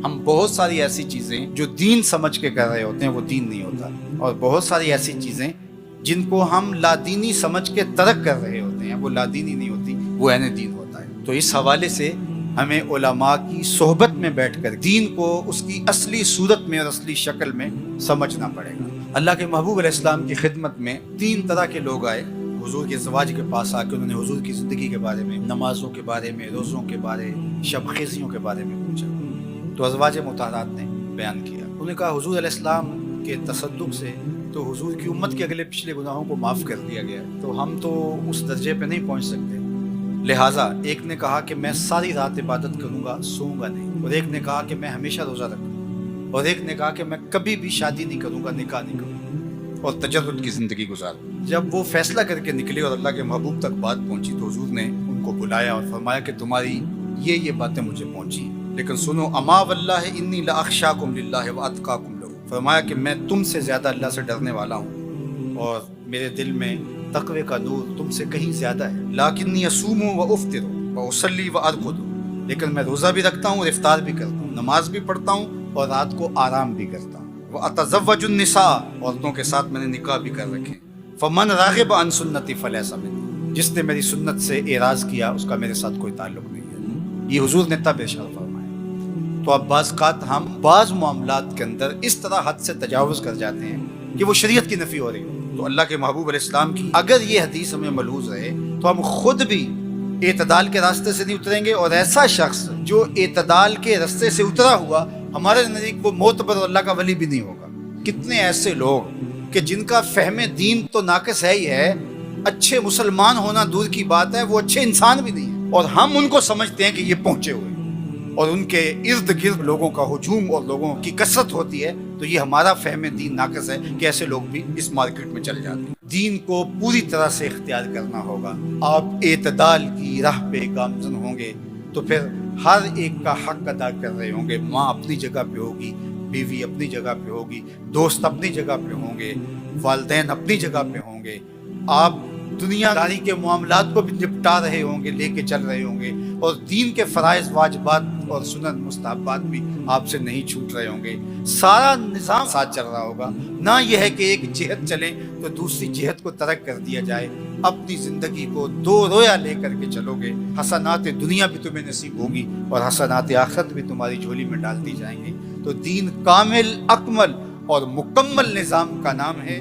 ہم بہت ساری ایسی چیزیں جو دین سمجھ کے کر رہے ہوتے ہیں وہ دین نہیں ہوتا، اور بہت ساری ایسی چیزیں جن کو ہم لادینی سمجھ کے ترک کر رہے ہوتے ہیں وہ لادینی نہیں ہوتی، وہ عین دین ہوتا ہے۔ تو اس حوالے سے ہمیں علماء کی صحبت میں بیٹھ کر دین کو اس کی اصلی صورت میں اور اصلی شکل میں سمجھنا پڑے گا۔ اللہ کے محبوب علیہ السلام کی خدمت میں 3 طرح کے لوگ آئے حضور کے زواج کے پاس آ کے، انہوں نے حضور کی زندگی کے بارے میں، نمازوں کے بارے میں، روزوں کے بارے، شب خیزیوں کے بارے میں پوچھا۔ تو ازواج مطہرات نے بیان کیا، انہوں نے کہا حضور علیہ السلام کے تصدق سے تو حضور کی امت کے اگلے پچھلے گناہوں کو معاف کر دیا گیا، تو ہم تو اس درجے پہ نہیں پہنچ سکتے۔ لہٰذا ایک نے کہا کہ میں ساری رات عبادت کروں گا، سوؤں گا نہیں، اور ایک نے کہا کہ میں ہمیشہ روزہ رکھوں گا، اور ایک نے کہا کہ میں کبھی بھی شادی نہیں کروں گا، نکاح نہیں کروں گا، اور تجرد کی زندگی گزاروں۔ جب وہ فیصلہ کر کے نکلے اور اللہ کے محبوب تک بات پہنچی تو حضور نے ان کو بلایا اور فرمایا کہ تمہاری یہ باتیں مجھے پہنچی، لیکن سنو، اما واللہ انی لاخشاکم للہ واتقاکم لہ، فرمایا کہ میں تم سے زیادہ اللہ سے ڈرنے والا ہوں اور میرے دل میں تقوی کا نور تم سے کہیں زیادہ ہے۔ لیکنی اصوم و افطر و اصلی و ارقد، لیکن میں روزہ بھی رکھتا ہوں اور افطار بھی کرتا ہوں، نماز بھی پڑھتا ہوں اور رات کو آرام بھی کرتا ہوں، واتزوج النساء، عورتوں کے ساتھ میں نے نکاح بھی کر رکھے، فمن راغب عن سنتی فلیس منی، جس نے میری سنت سے اعراض کیا اس کا میرے ساتھ کوئی تعلق نہیں ہے۔ یہ حضور نے تب ارشاد فرمایا۔ تو اب بعض اوقات ہم بعض معاملات کے اندر اس طرح حد سے تجاوز کر جاتے ہیں کہ وہ شریعت کی نفی ہو رہی ہو، تو اللہ کے محبوب علیہ السلام کی اگر یہ حدیث ہمیں ملحوظ رہے تو ہم خود بھی اعتدال کے راستے سے نہیں اتریں گے، اور ایسا شخص جو اعتدال کے راستے سے اترا ہوا ہمارے نزدیک وہ معتبر اللہ کا ولی بھی نہیں ہوگا۔ کتنے ایسے لوگ کہ جن کا فہم دین تو ناقص ہے ہی ہے، اچھے مسلمان ہونا دور کی بات ہے، وہ اچھے انسان بھی نہیں ہیں، اور ہم ان کو سمجھتے ہیں کہ یہ پہنچے ہوئے، اور ان کے ارد گرد لوگوں کا ہجوم اور لوگوں کی کثرت ہوتی ہے، تو یہ ہمارا فہم دین ناقص ہے کہ ایسے لوگ بھی اس مارکیٹ میں چل جاتے ہیں۔ دین کو پوری طرح سے اختیار کرنا ہوگا۔ آپ اعتدال کی راہ پہ گامزن ہوں گے تو پھر ہر ایک کا حق ادا کر رہے ہوں گے۔ ماں اپنی جگہ پہ ہوگی، بیوی اپنی جگہ پہ ہوگی، دوست اپنی جگہ پہ ہوں گے، والدین اپنی جگہ پہ ہوں گے، آپ دنیا داری کے معاملات کو بھی نپٹا رہے ہوں گے، لے کے چل رہے ہوں گے، اور دین کے فرائض واجبات اور سنن مستحبات بھی آپ سے نہیں چھوٹ رہے ہوں گے۔ سارا نظام ساتھ چل رہا ہوگا، نہ یہ ہے کہ ایک جہت چلے تو دوسری جہت کو ترک کر دیا جائے۔ اپنی زندگی کو دو رویا لے کر کے چلو گے، حسنات دنیا بھی تمہیں نصیب ہوگی اور حسنات آخرت بھی تمہاری جھولی میں ڈال دی جائیں گے۔ تو دین کامل، اکمل اور مکمل نظام کا نام ہے۔